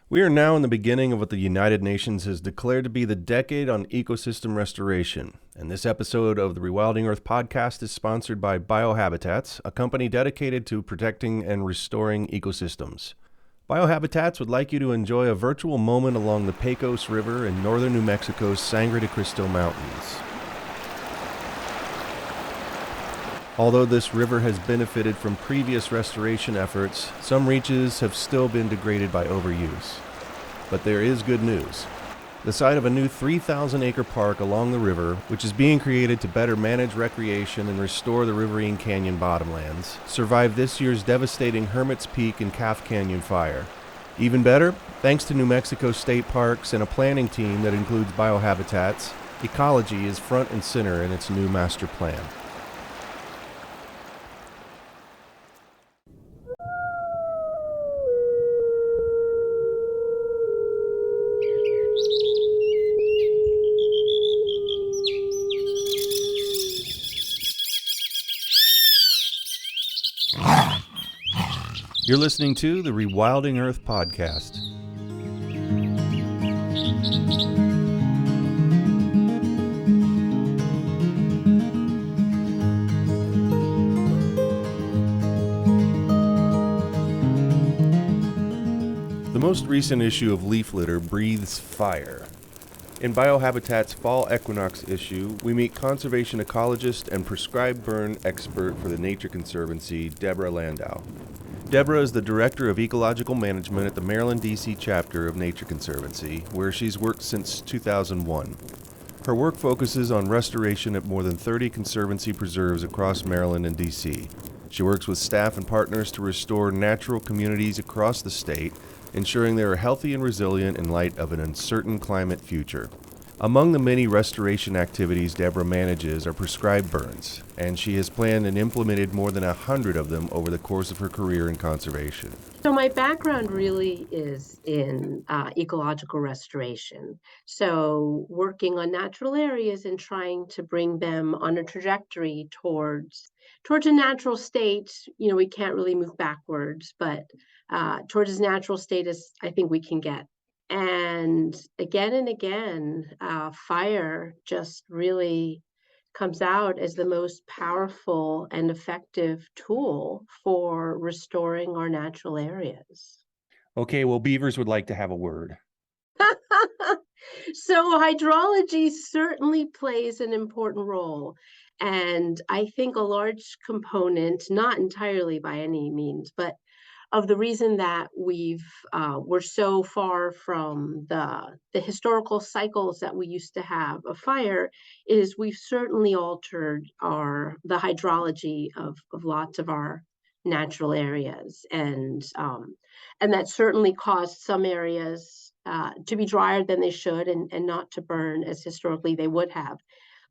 We are now in the beginning of what the United Nations has declared to be the Decade on Ecosystem Restoration, and this episode of the Rewilding Earth podcast is sponsored by Biohabitats, a company dedicated to protecting and restoring ecosystems. Biohabitats would like you to enjoy a virtual moment along the Pecos River in northern New Mexico's Sangre de Cristo Mountains. Although this river has benefited from previous restoration efforts, some reaches have still been degraded by overuse. But there is good news. The site of a new 3,000-acre park along the river, which is being created to better manage recreation and restore the riverine canyon bottomlands, survived this year's devastating Hermit's Peak and Calf Canyon fire. Even better, thanks to New Mexico State Parks and a planning team that includes Biohabitats, ecology is front and center in its new master plan. You're listening to the Rewilding Earth podcast. The most recent issue of Leaf Litter breathes fire. In Biohabitat's Fall Equinox issue, we meet conservation ecologist and prescribed burn expert for the Nature Conservancy, Deborah Landau. Deborah is the Director of Ecological Management at the Maryland, D.C. chapter of Nature Conservancy, where she's worked since 2001. Her work focuses on restoration at more than 30 conservancy preserves across Maryland and D.C. She works with staff and partners to restore natural communities across the state, ensuring they are healthy and resilient in light of an uncertain climate future. Among the many restoration activities Deborah manages are prescribed burns, and she has planned and implemented more than 100 of them over the course of her career in conservation. So my background really is in ecological restoration. So working on natural areas and trying to bring them on a trajectory towards a natural state. You know, we can't really move backwards, but towards as natural state as I think we can get. And again, fire just really comes out as the most powerful and effective tool for restoring our natural areas. Okay, well, beavers would like to have a word. So hydrology certainly plays an important role. And I think a large component, not entirely by any means, but of the reason that we're so far from the historical cycles that we used to have of fire is we've certainly altered the hydrology of lots of our natural areas, and that certainly caused some areas to be drier than they should and not to burn as historically they would have.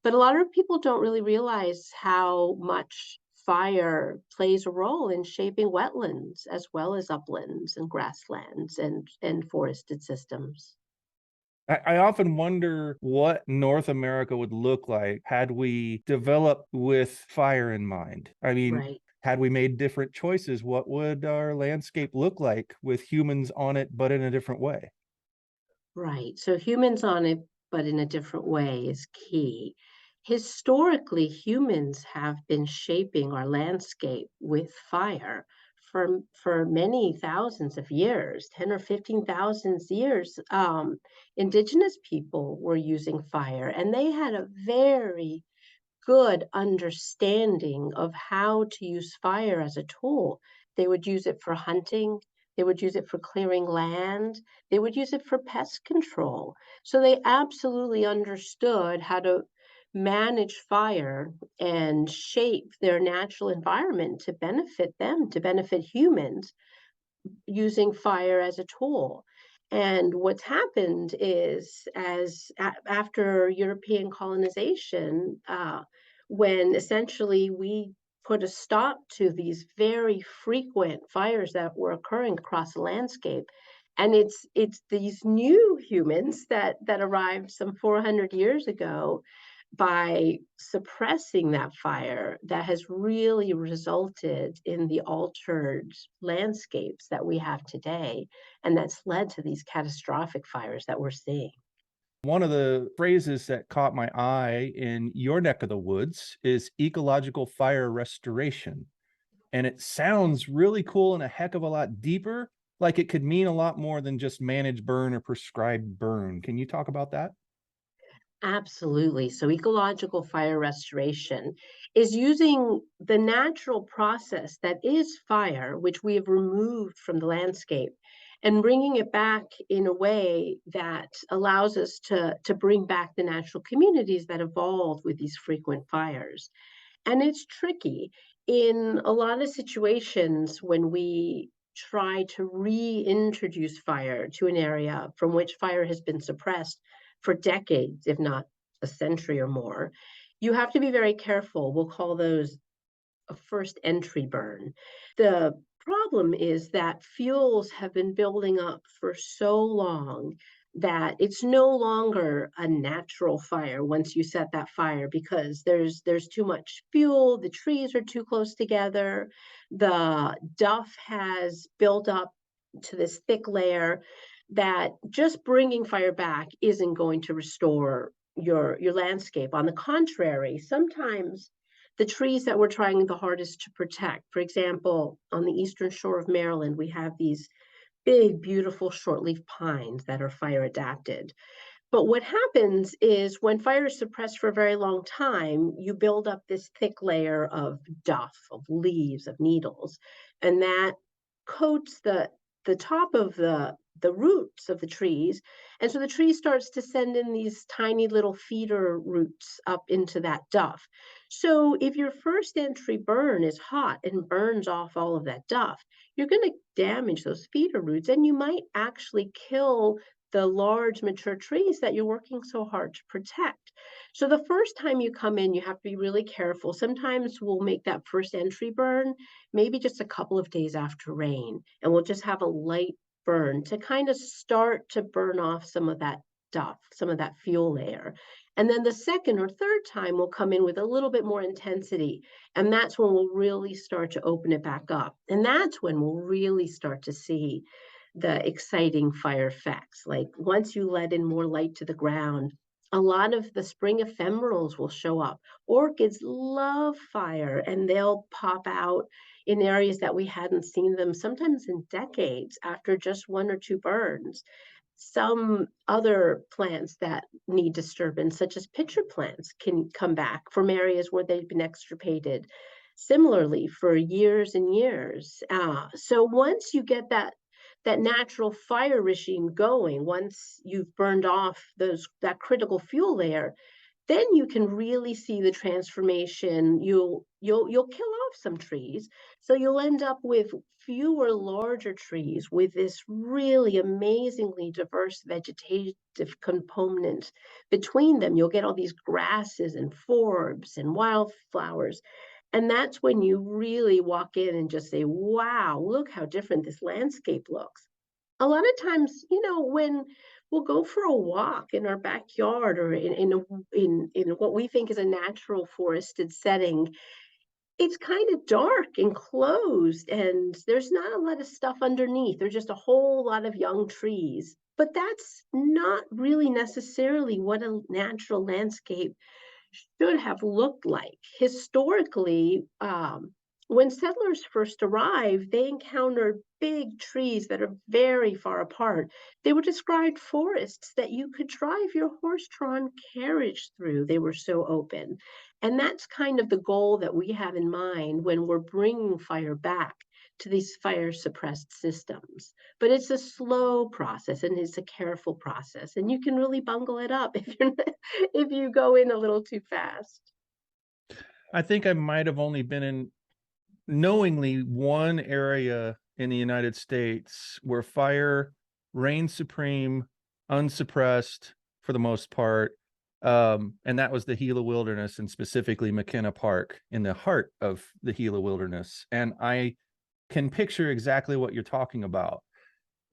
But a lot of people don't really realize how much fire plays a role in shaping wetlands as well as uplands and grasslands and forested systems. I often wonder what North America would look like had we developed with fire in mind. I mean, Right, had we made different choices, what would our landscape look like with humans on it, but in a different way? right. So humans on it, but in a different way is key. Historically, humans have been shaping our landscape with fire for many thousands of years, 10 or 15,000 years. Indigenous people were using fire, and they had a very good understanding of how to use fire as a tool. They would use it for hunting, they would use it for clearing land, they would use it for pest control. So they absolutely understood how to manage fire and shape their natural environment to benefit them, to benefit humans, using fire as a tool. And what's happened is, after European colonization, when essentially we put a stop to these very frequent fires that were occurring across the landscape, and it's these new humans that arrived some 400 years ago by suppressing that fire, that has really resulted in the altered landscapes that we have today, and that's led to these catastrophic fires that we're seeing. One of the phrases that caught my eye in your neck of the woods is ecological fire restoration. And it sounds really cool and a heck of a lot deeper, like it could mean a lot more than just manage burn or prescribed burn. Can you talk about that? Absolutely. So, ecological fire restoration is using the natural process that is fire, which we have removed from the landscape, and bringing it back in a way that allows us to bring back the natural communities that evolved with these frequent fires. And it's tricky in a lot of situations when we try to reintroduce fire to an area from which fire has been suppressed for decades, if not a century or more. You have to be very careful. We'll call those a first entry burn. The problem is that fuels have been building up for so long that it's no longer a natural fire once you set that fire, because there's too much fuel, the trees are too close together, the duff has built up to this thick layer that just bringing fire back isn't going to restore your landscape. On the contrary, sometimes the trees that we're trying the hardest to protect. For example, on the eastern shore of Maryland, we have these big, beautiful shortleaf pines that are fire adapted. But what happens is when fire is suppressed for a very long time, you build up this thick layer of duff, of leaves, of needles, and that coats the top of the roots of the trees. And so the tree starts to send in these tiny little feeder roots up into that duff. So if your first entry burn is hot and burns off all of that duff, you're going to damage those feeder roots, and you might actually kill the large mature trees that you're working so hard to protect. So the first time you come in, you have to be really careful. Sometimes we'll make that first entry burn maybe just a couple of days after rain, and we'll just have a light burn to kind of start to burn off some of that duff, some of that fuel layer. And then the second or third time we'll come in with a little bit more intensity. And that's when we'll really start to open it back up. And that's when we'll really start to see the exciting fire effects. Like once you let in more light to the ground, a lot of the spring ephemerals will show up. Orchids love fire, and they'll pop out in areas that we hadn't seen them sometimes in decades after just one or two burns. Some other plants that need disturbance, such as pitcher plants, can come back from areas where they've been extirpated similarly for years and years. So once you get that natural fire regime going, once you've burned off that critical fuel layer, then you can really see the transformation. You'll kill off some trees, so you'll end up with fewer larger trees with this really amazingly diverse vegetative component between them. You'll get all these grasses and forbs and wildflowers. And that's when you really walk in and just say, wow, look how different this landscape looks. A lot of times, when we'll go for a walk in our backyard or in what we think is a natural forested setting, it's kind of dark and closed, and there's not a lot of stuff underneath. There's just a whole lot of young trees. But that's not really necessarily what a natural landscape should have looked like. Historically, when settlers first arrived, they encountered big trees that are very far apart. They were described forests that you could drive your horse-drawn carriage through. They were so open. And that's kind of the goal that we have in mind when we're bringing fire back to these fire suppressed systems. But it's a slow process and it's a careful process. And you can really bungle it up if you go in a little too fast. I think I might have only been in knowingly one area in the United States where fire reigned supreme, unsuppressed for the most part. And that was the Gila Wilderness, and specifically McKenna Park in the heart of the Gila Wilderness. And I can picture exactly what you're talking about.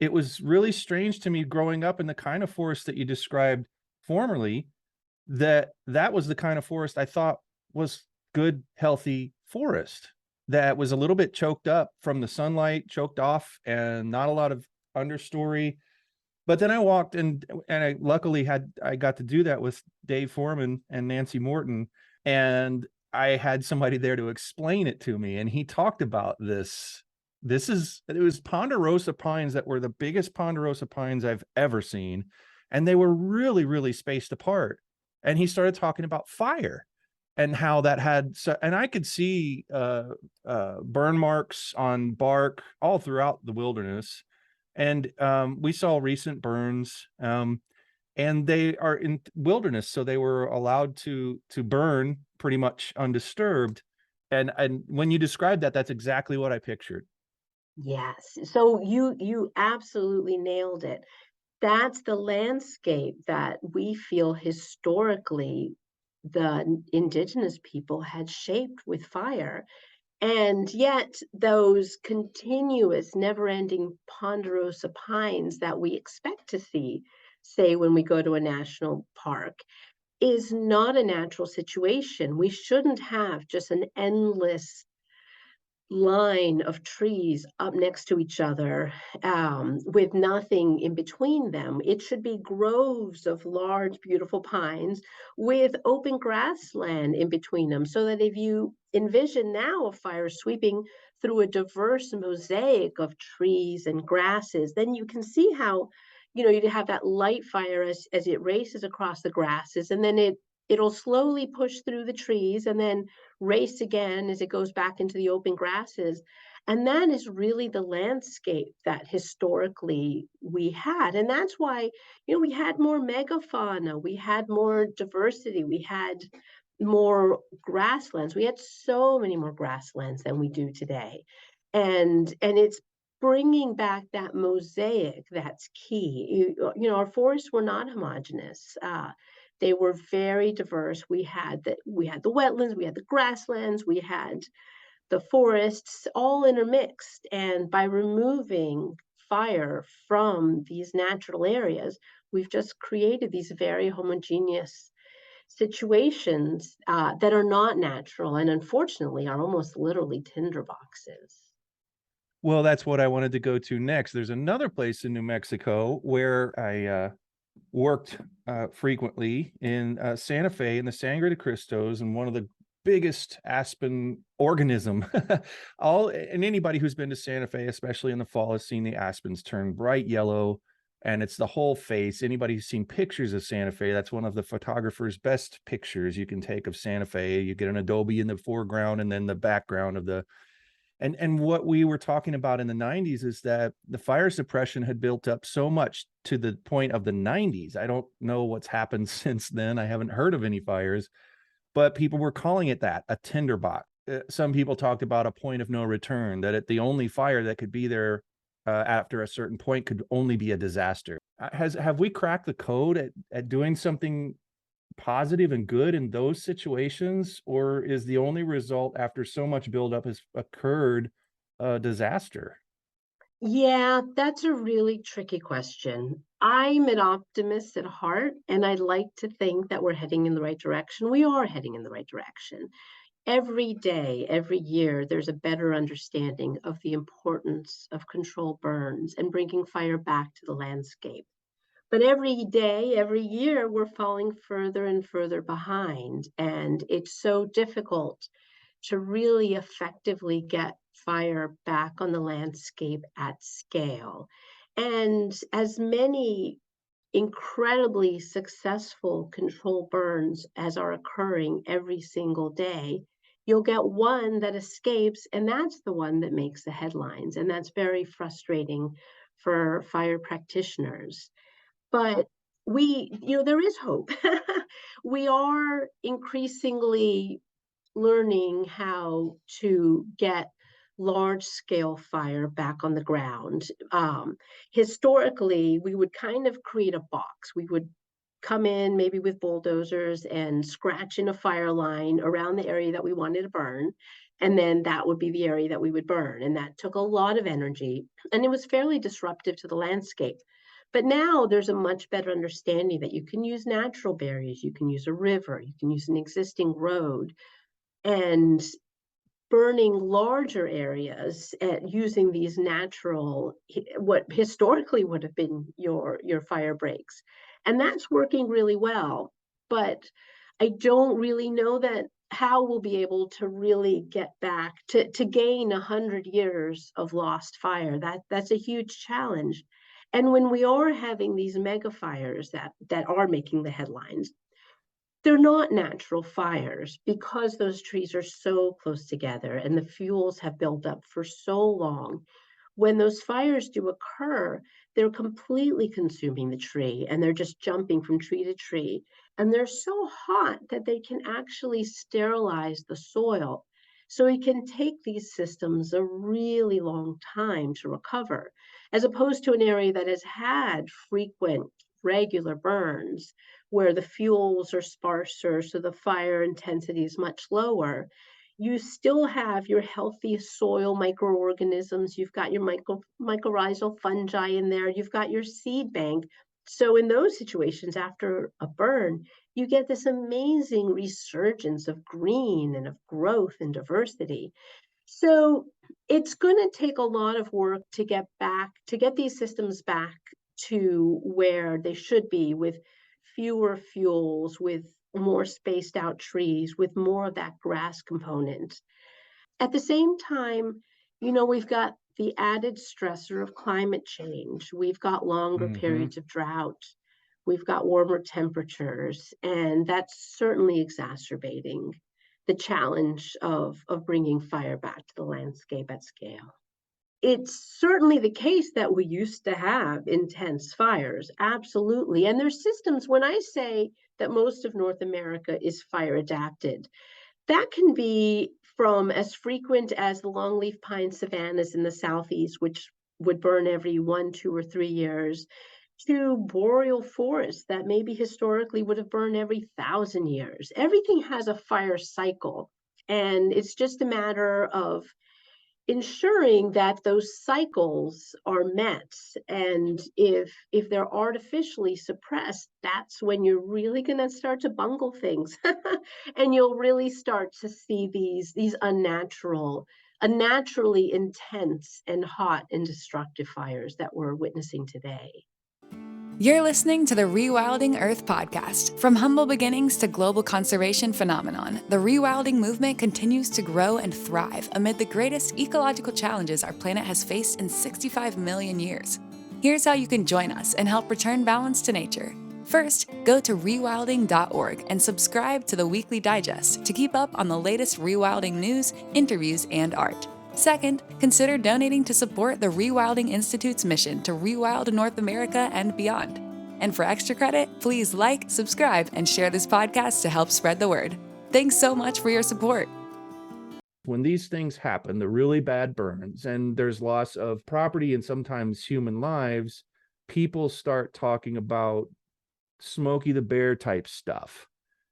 It was really strange to me growing up in the kind of forest that you described formerly, that was the kind of forest I thought was good, healthy forest that was a little bit choked up from the sunlight, choked off, and not a lot of understory. But then I walked and I luckily I got to do that with Dave Foreman and Nancy Morton, and I had somebody there to explain it to me, and he talked about this. It was ponderosa pines that were the biggest ponderosa pines I've ever seen, and they were really, really spaced apart. And he started talking about fire and how that had so, and I could see burn marks on bark all throughout the wilderness. And we saw recent burns, and they are in wilderness, so they were allowed to burn pretty much undisturbed. And when you described that, that's exactly what I pictured. Yes. So you absolutely nailed it. That's the landscape that we feel historically the indigenous people had shaped with fire. And yet those continuous, never-ending ponderosa pines that we expect to see, say, when we go to a national park, is not a natural situation. We shouldn't have just an endless line of trees up next to each other, with nothing in between them. It should be groves of large, beautiful pines with open grassland in between them, so that if you envision now a fire sweeping through a diverse mosaic of trees and grasses, then you can see how, you'd have that light fire as it races across the grasses, and then it'll slowly push through the trees and then race again as it goes back into the open grasses. And that is really the landscape that historically we had. And that's why, we had more megafauna, we had more diversity, we had more grasslands. We had so many more grasslands than we do today. And it's bringing back that mosaic that's key. Our forests were not homogeneous. They were very diverse. We had the wetlands, we had the grasslands, we had the forests, all intermixed. And by removing fire from these natural areas, we've just created these very homogeneous situations that are not natural and unfortunately are almost literally tinderboxes. Well, that's what I wanted to go to next. There's another place in New Mexico where I worked frequently in Santa Fe in the Sangre de Cristos, and one of the biggest aspen organism. And anybody who's been to Santa Fe, especially in the fall, has seen the aspens turn bright yellow, and it's the whole face. Anybody who's seen pictures of Santa Fe, that's one of the photographer's best pictures you can take of Santa Fe. You get an adobe in the foreground and then the background of the and what we were talking about in the 90s is that the fire suppression had built up so much to the point of the 90s. I don't know what's happened since then. I haven't heard of any fires, but people were calling it that, a tinderbox. Some people talked about a point of no return, that the only fire that could be there after a certain point could only be a disaster. Have we cracked the code at doing something positive and good in those situations, or is the only result after so much buildup has occurred a disaster? Yeah, that's a really tricky question. I'm an optimist at heart, and I'd like to think that we're heading in the right direction. We are heading in the right direction. Every day, every year, there's a better understanding of the importance of controlled burns and bringing fire back to the landscape. But every day, every year, we're falling further and further behind. And it's so difficult to really effectively get fire back on the landscape at scale. And as many incredibly successful control burns as are occurring every single day, you'll get one that escapes, and that's the one that makes the headlines. And that's very frustrating for fire practitioners. But there is hope. We are increasingly learning how to get large scale fire back on the ground. Historically, we would kind of create a box. We would come in maybe with bulldozers and scratch in a fire line around the area that we wanted to burn. And then that would be the area that we would burn. And that took a lot of energy and it was fairly disruptive to the landscape. But now there's a much better understanding that you can use natural barriers, you can use a river, you can use an existing road, and burning larger areas at using these natural what historically would have been your fire breaks. And that's working really well. But I don't really know that how we'll be able to really get back to gain 100 years of lost fire. That's a huge challenge. And when we are having these mega fires that are making the headlines, they're not natural fires because those trees are so close together and the fuels have built up for so long. When those fires do occur, they're completely consuming the tree and they're just jumping from tree to tree. And they're so hot that they can actually sterilize the soil. So it can take these systems a really long time to recover, as opposed to an area that has had frequent, regular burns where the fuels are sparser, so the fire intensity is much lower. You still have your healthy soil microorganisms. You've got your mycorrhizal fungi in there. You've got your seed bank. So in those situations, after a burn, you get this amazing resurgence of green and of growth and diversity. So it's going to take a lot of work to get these systems back to where they should be, with fewer fuels, with more spaced out trees, with more of that grass component. At the same time, we've got the added stressor of climate change. We've got longer Hmm. periods of drought. We've got warmer temperatures, and that's certainly exacerbating the challenge of bringing fire back to the landscape at scale. It's certainly the case that we used to have intense fires, absolutely. And there's systems, when I say that most of North America is fire adapted, that can be from as frequent as the longleaf pine savannas in the southeast, which would burn every 1, 2, or 3 years, to boreal forests that maybe historically would have burned every 1,000 years. Everything has a fire cycle. And it's just a matter of ensuring that those cycles are met. And if they're artificially suppressed, that's when you're really going to start to bungle things. And you'll really start to see these unnaturally intense and hot and destructive fires that we're witnessing today. You're listening to the Rewilding Earth podcast. From humble beginnings to global conservation phenomenon, the rewilding movement continues to grow and thrive amid the greatest ecological challenges our planet has faced in 65 million years. Here's how you can join us and help return balance to nature. First, go to rewilding.org and subscribe to the weekly digest to keep up on the latest rewilding news, interviews, and art. Second, consider donating to support the Rewilding Institute's mission to rewild North America and beyond. And for extra credit, please like, subscribe, and share this podcast to help spread the word. Thanks so much for your support. When these things happen, the really bad burns, and there's loss of property and sometimes human lives, people start talking about Smokey the Bear type stuff.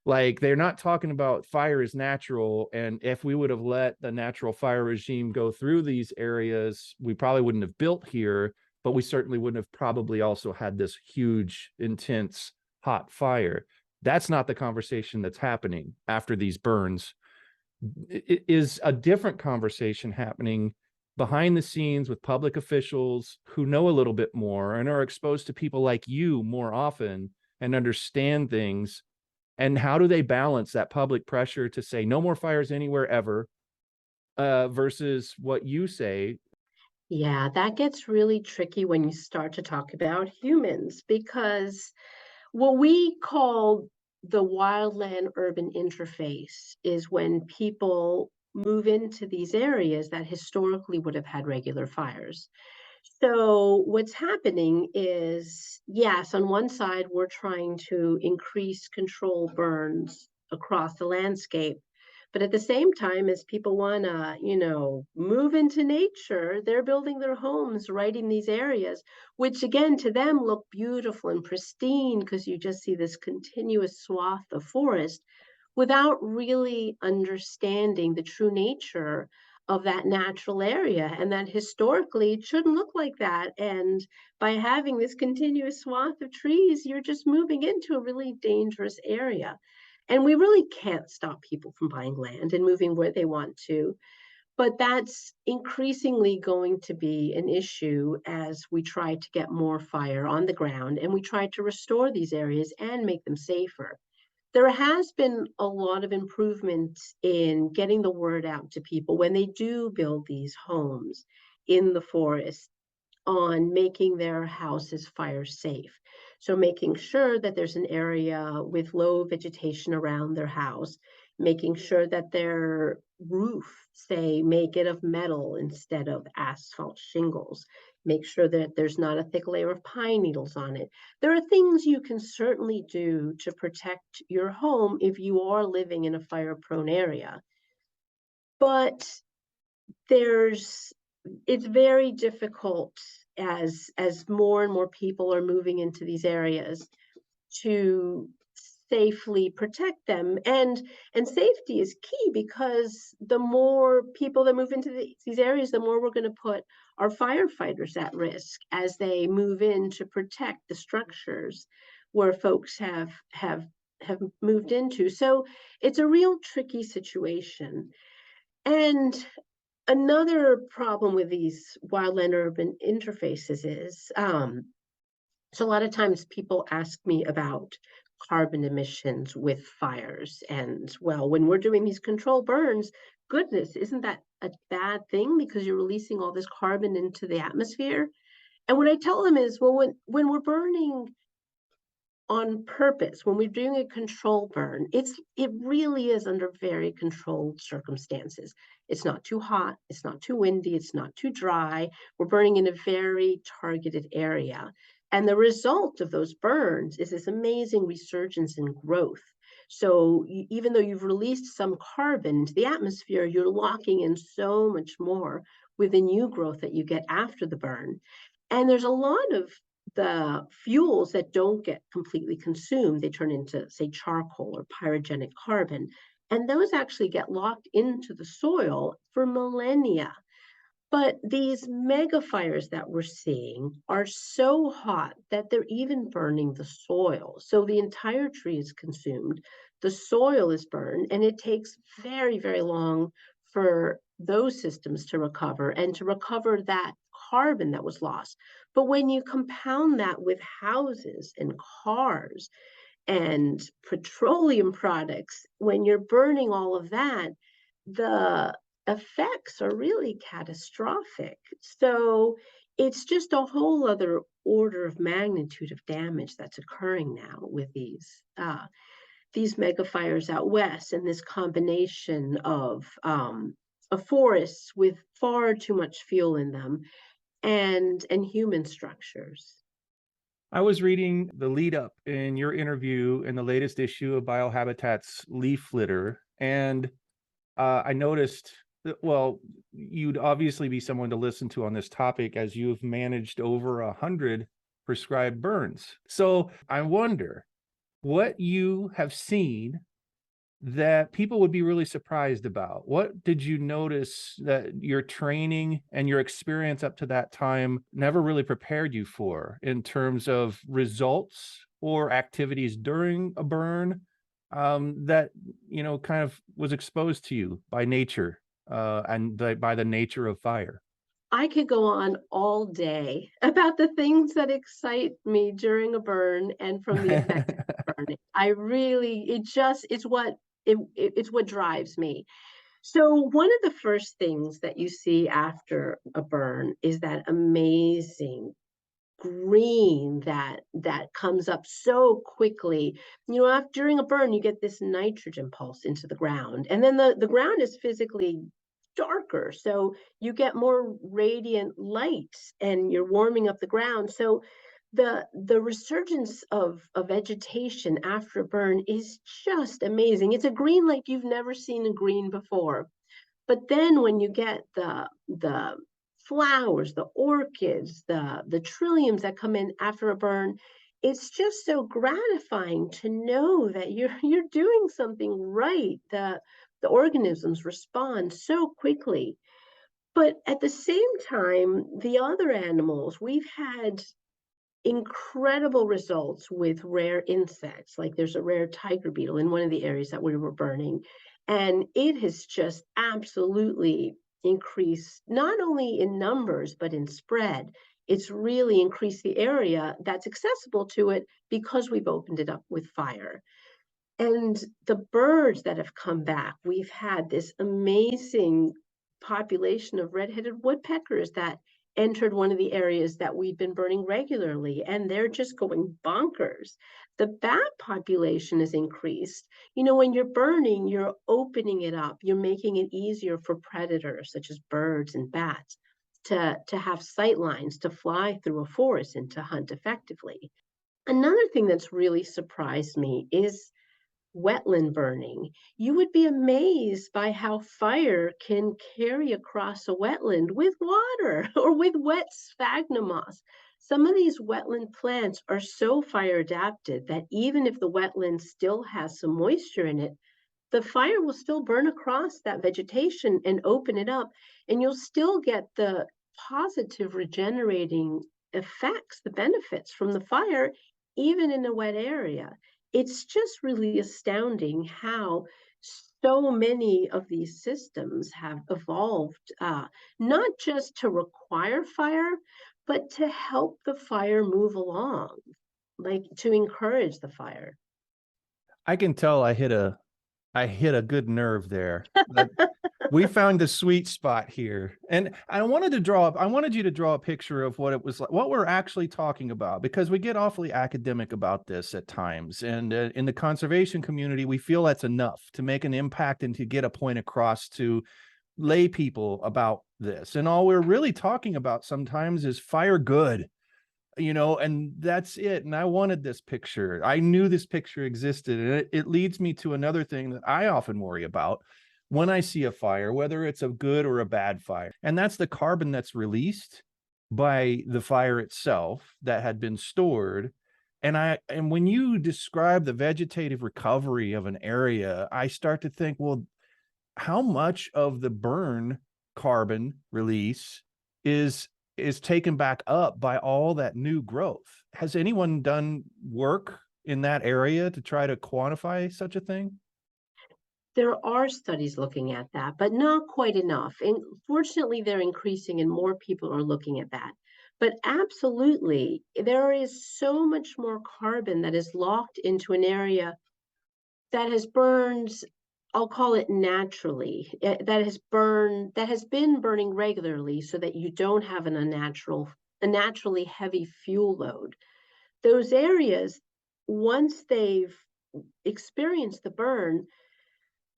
Like, they're not talking about fire is natural, and if we would have let the natural fire regime go through these areas, we probably wouldn't have built here, but we certainly wouldn't have probably also had this huge, intense, hot fire. That's not the conversation that's happening after these burns. It is a different conversation happening behind the scenes with public officials who know a little bit more and are exposed to people like you more often and understand things. And how do they balance that public pressure to say no more fires anywhere ever versus what you say? Yeah, that gets really tricky when you start to talk about humans, because what we call the wildland urban interface is when people move into these areas that historically would have had regular fires. So what's happening is, yes, on one side, we're trying to increase control burns across the landscape. But at the same time, as people want to, move into nature, they're building their homes right in these areas, which again, to them look beautiful and pristine because you just see this continuous swath of forest without really understanding the true nature of that natural area, and that historically it shouldn't look like that. And by having this continuous swath of trees, you're just moving into a really dangerous area. And we really can't stop people from buying land and moving where they want to. But that's increasingly going to be an issue as we try to get more fire on the ground and we try to restore these areas and make them safer. There has been a lot of improvement in getting the word out to people when they do build these homes in the forest on making their houses fire safe. So making sure that there's an area with low vegetation around their house, making sure that their roof, say, make it of metal instead of asphalt shingles, make sure that there's not a thick layer of pine needles on it. There are things you can certainly do to protect your home if you are living in a fire-prone area. But there's it's very difficult as more and more people are moving into these areas to safely protect them. And safety is key, because the more people that move into these areas, the more we're going to put our firefighters at risk as they move in to protect the structures where folks have moved into. So it's a real tricky situation. And another problem with these wildland urban interfaces is, so a lot of times people ask me about carbon emissions with fires. And well, when we're doing these controlled burns, goodness, isn't that a bad thing because you're releasing all this carbon into the atmosphere? And what I tell them is, well, when we're burning on purpose, when we're doing a control burn, it really is under very controlled circumstances. It's not too hot, it's not too windy, it's not too dry. We're burning in a very targeted area. And the result of those burns is this amazing resurgence in growth. So even though you've released some carbon into the atmosphere, you're locking in so much more with the new growth that you get after the burn. And there's a lot of the fuels that don't get completely consumed. They turn into, say, charcoal or pyrogenic carbon, and those actually get locked into the soil for millennia. But these mega fires that we're seeing are so hot that they're even burning the soil. So the entire tree is consumed, the soil is burned, and it takes very, very long for those systems to recover and to recover that carbon that was lost. But when you compound that with houses and cars and petroleum products, when you're burning all of that, the effects are really catastrophic. So it's just a whole other order of magnitude of damage that's occurring now with these mega fires out west, and this combination of forests with far too much fuel in them and human structures. I was reading the lead up in your interview in the latest issue of Biohabitat's Leaf Litter, and I noticed that, well, you'd obviously be someone to listen to on this topic as you've managed over 100 prescribed burns. So I wonder what you have seen that people would be really surprised about. What did you notice that your training and your experience up to that time never really prepared you for in terms of results or activities during a burn, that, kind of was exposed to you by nature, and by the nature of fire? I could go on all day about the things that excite me during a burn and from the effect of burning. I really, it's what drives me. So one of the first things that you see after a burn is that amazing green that comes up so quickly. During a burn, you get this nitrogen pulse into the ground, and then the ground is physically darker, so you get more radiant light and you're warming up the ground. So the resurgence of vegetation after a burn is just amazing. It's a green like you've never seen a green before. But then when you get the flowers, the orchids, the trilliums that come in after a burn, it's just so gratifying to know that you're doing something right. The organisms respond so quickly. But at the same time, the other animals, we've had incredible results with rare insects. Like there's a rare tiger beetle in one of the areas that we were burning, and it has just absolutely increased, not only in numbers, but in spread. It's really increased the area that's accessible to it because we've opened it up with fire. And the birds that have come back, we've had this amazing population of red-headed woodpeckers that entered one of the areas that we've been burning regularly, and they're just going bonkers. The bat population has increased. You know, when you're burning, you're opening it up. You're making it easier for predators such as birds and bats to have sight lines to fly through a forest and to hunt effectively. Another thing that's really surprised me is wetland burning. You would be amazed by how fire can carry across a wetland with water or with wet sphagnum moss. Some of these wetland plants are so fire adapted that even if the wetland still has some moisture in it, the fire will still burn across that vegetation and open it up, and you'll still get the positive regenerating effects, the benefits from the fire, even in a wet area. It's just really astounding how so many of these systems have evolved, not just to require fire, but to help the fire move along, like to encourage the fire. I can tell I hit a good nerve there. That we found the sweet spot here. And I wanted you to draw a picture of what it was like, what we're actually talking about, because we get awfully academic about this at times. And in the conservation community, we feel that's enough to make an impact and to get a point across to lay people about this. And all we're really talking about sometimes is fire good, and that's it. And I wanted this picture. I knew this picture existed. And it leads me to another thing that I often worry about when I see a fire, whether it's a good or a bad fire. And that's the carbon that's released by the fire itself that had been stored. And when you describe the vegetative recovery of an area, I start to think, well, how much of the burn carbon release is taken back up by all that new growth? Has anyone done work in that area to try to quantify such a thing? There are studies looking at that, but not quite enough. And fortunately, they're increasing and more people are looking at that. But absolutely, there is so much more carbon that is locked into an area that has burned, I'll call it naturally, that has been burning regularly so that you don't have a naturally heavy fuel load. Those areas, once they've experienced the burn,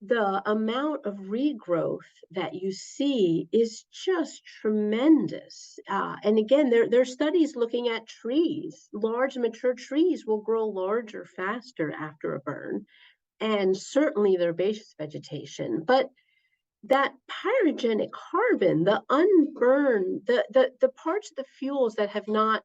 the amount of regrowth that you see is just tremendous. And again, there are studies looking at trees. Large mature trees will grow larger faster after a burn, and certainly the herbaceous vegetation. But that pyrogenic carbon, the unburned, the parts of the fuels that have not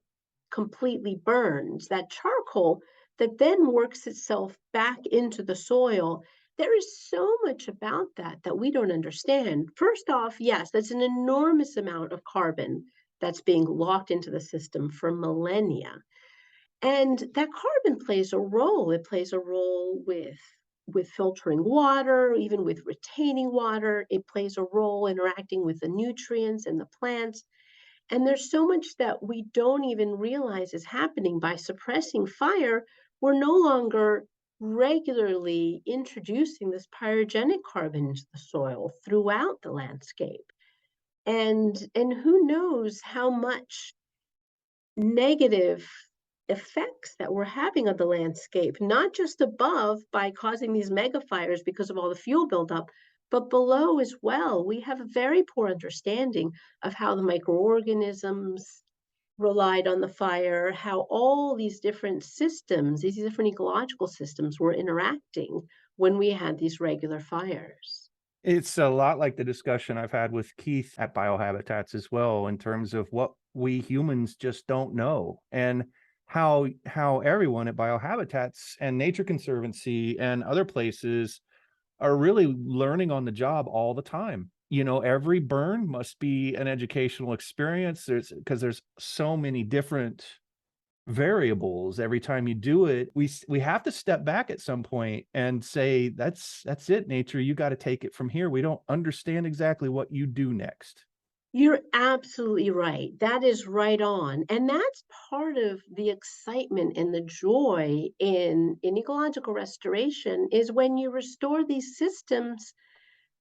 completely burned, that charcoal that then works itself back into the soil. There is so much about that we don't understand. First off, yes, that's an enormous amount of carbon that's being locked into the system for millennia. And that carbon plays a role. It plays a role with filtering water, even with retaining water. It plays a role interacting with the nutrients and the plants. And there's so much that we don't even realize is happening. By suppressing fire, we're no longer regularly introducing this pyrogenic carbon into the soil throughout the landscape. And who knows how much negative effects that we're having on the landscape, not just above by causing these mega fires because of all the fuel buildup, but below as well. We have a very poor understanding of how the microorganisms relied on the fire, how all these different systems, these different ecological systems were interacting when we had these regular fires. It's a lot like the discussion I've had with Keith at Biohabitats as well, in terms of what we humans just don't know, and how everyone at Biohabitats and Nature Conservancy and other places are really learning on the job all the time. every burn must be an educational experience. Because there's so many different variables every time you do it. We have to step back at some point and say, that's it, nature, you got to take it from here. We don't understand exactly what you do next. You're absolutely right. That is right on. And that's part of the excitement and the joy in ecological restoration is when you restore these systems,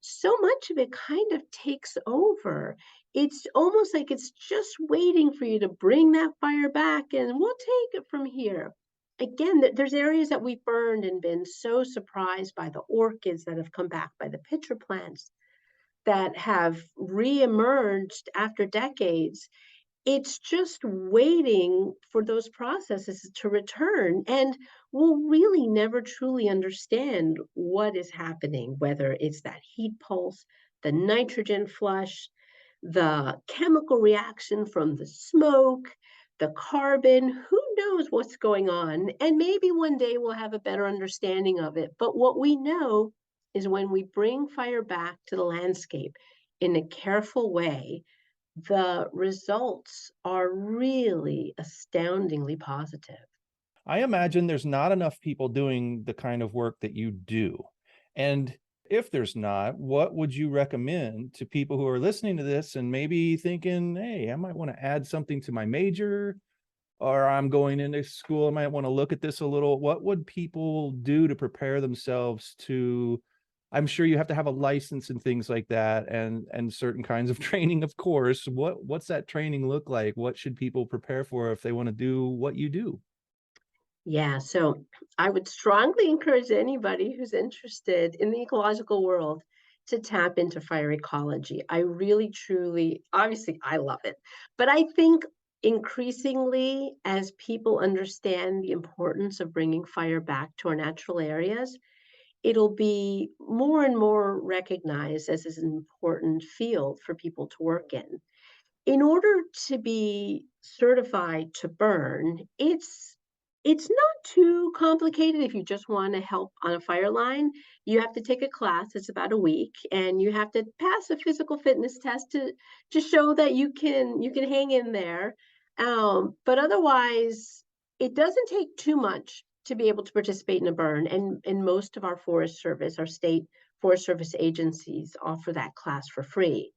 so much of it kind of takes over. It's almost like it's just waiting for you to bring that fire back and we'll take it from here. Again, there's areas that we've burned and been so surprised by the orchids that have come back, by the pitcher plants that have reemerged after decades. It's just waiting for those processes to return. And we'll really never truly understand what is happening, whether it's that heat pulse, the nitrogen flush, the chemical reaction from the smoke, the carbon. Who knows what's going on? And maybe one day we'll have a better understanding of it. But what we know is when we bring fire back to the landscape in a careful way, the results are really astoundingly positive. I imagine there's not enough people doing the kind of work that you do. And if there's not, what would you recommend to people who are listening to this and maybe thinking, hey, I might want to add something to my major, or I'm going into school, I might want to look at this a little. What would people do to prepare themselves to, I'm sure you have to have a license and things like that, and certain kinds of training, of course. What's that training look like? What should people prepare for if they want to do what you do? Yeah, so I would strongly encourage anybody who's interested in the ecological world to tap into fire ecology. I really, truly, obviously, I love it. But I think increasingly, as people understand the importance of bringing fire back to our natural areas, it'll be more and more recognized as an important field for people to work in. In order to be certified to burn, it's not too complicated if you just want to help on a fire line. You have to take a class, it's about a week, and you have to pass a physical fitness test to show that you can hang in there. But otherwise, it doesn't take too much to be able to participate in a burn. And most of our Forest Service, our state Forest Service agencies offer that class for free.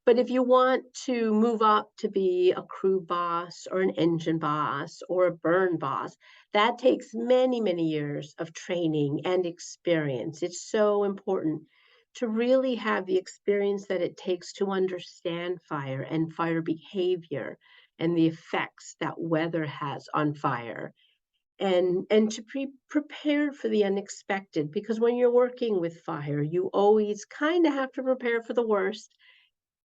But if you want to move up to be a crew boss or an engine boss or a burn boss, that takes many, many years of training and experience. It's so important to really have the experience that it takes to understand fire and fire behavior and the effects that weather has on fire. And to be prepared for the unexpected, because when you're working with fire, you always kind of have to prepare for the worst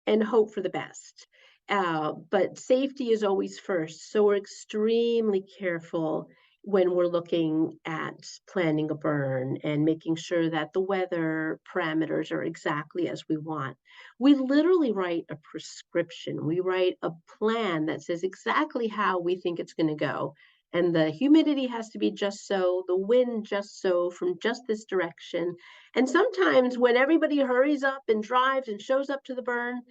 and hope for the best. But safety is always first. So we're extremely careful when we're looking at planning a burn and making sure that the weather parameters are exactly as we want. We literally write a prescription. We write a plan that says exactly how we think it's going to go. And the humidity has to be just so, the wind just so, from just this direction. And sometimes when everybody hurries up and drives and shows up to the burn,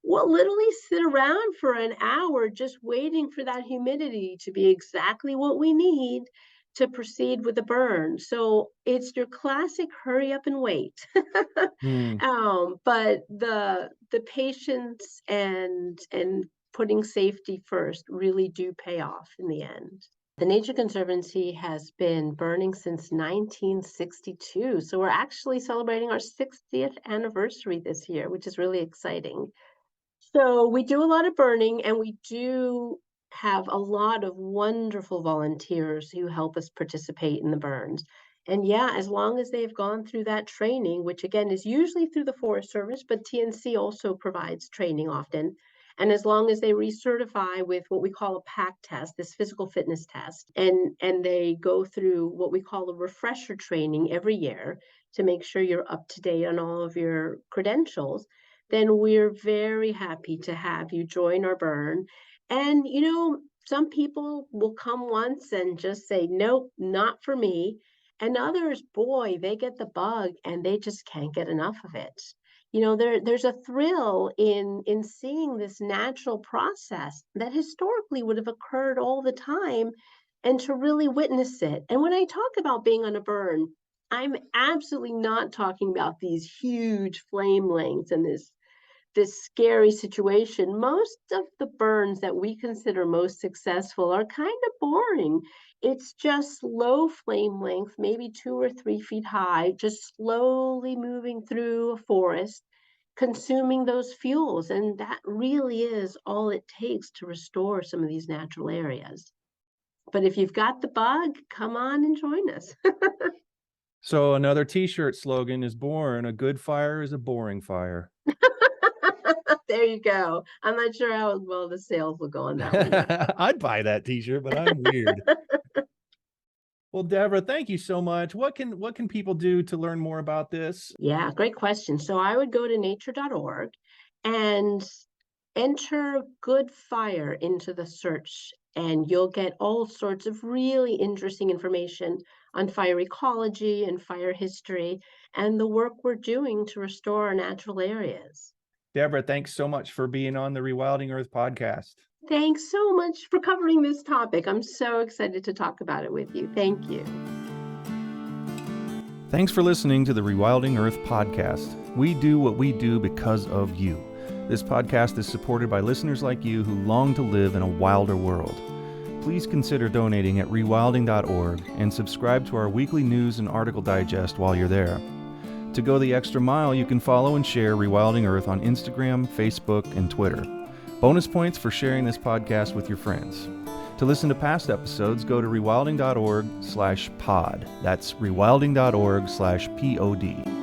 we'll literally sit around for an hour just waiting for that humidity to be exactly what we need to proceed with the burn. So it's your classic hurry up and wait. Hmm. But the patience and putting safety first really do pay off in the end. The Nature Conservancy has been burning since 1962. So we're actually celebrating our 60th anniversary this year, which is really exciting. So we do a lot of burning, and we do have a lot of wonderful volunteers who help us participate in the burns. And yeah, as long as they've gone through that training, which again is usually through the Forest Service, but TNC also provides training often. And as long as they recertify with what we call a PAC test, this physical fitness test, and they go through what we call a refresher training every year to make sure you're up to date on all of your credentials, then we're very happy to have you join our burn. And, some people will come once and just say, nope, not for me. And others, boy, they get the bug and they just can't get enough of it. There's a thrill in seeing this natural process that historically would have occurred all the time, and to really witness it. And when I talk about being on a burn, I'm absolutely not talking about these huge flame lengths and this scary situation. Most of the burns that we consider most successful are kind of boring. It's just low flame length, maybe 2 or 3 feet high, just slowly moving through a forest, consuming those fuels. And that really is all it takes to restore some of these natural areas. But if you've got the bug, come on and join us. So another t-shirt slogan is born: a good fire is a boring fire. There you go. I'm not sure how well the sales will go on that one. I'd buy that t-shirt, but I'm weird. Well, Deborah, thank you so much. What can people do to learn more about this? Yeah, great question. So I would go to nature.org and enter good fire into the search, and you'll get all sorts of really interesting information on fire ecology and fire history and the work we're doing to restore our natural areas. Deborah, thanks so much for being on the Rewilding Earth podcast. Thanks so much for covering this topic. I'm so excited to talk about it with you. Thank you. Thanks for listening to the Rewilding Earth podcast. We do what we do because of you. This podcast is supported by listeners like you who long to live in a wilder world. Please consider donating at rewilding.org and subscribe to our weekly news and article digest while you're there. To go the extra mile, you can follow and share Rewilding Earth on Instagram, Facebook, and Twitter. Bonus points for sharing this podcast with your friends. To listen to past episodes, go to rewilding.org/pod. That's rewilding.org/pod.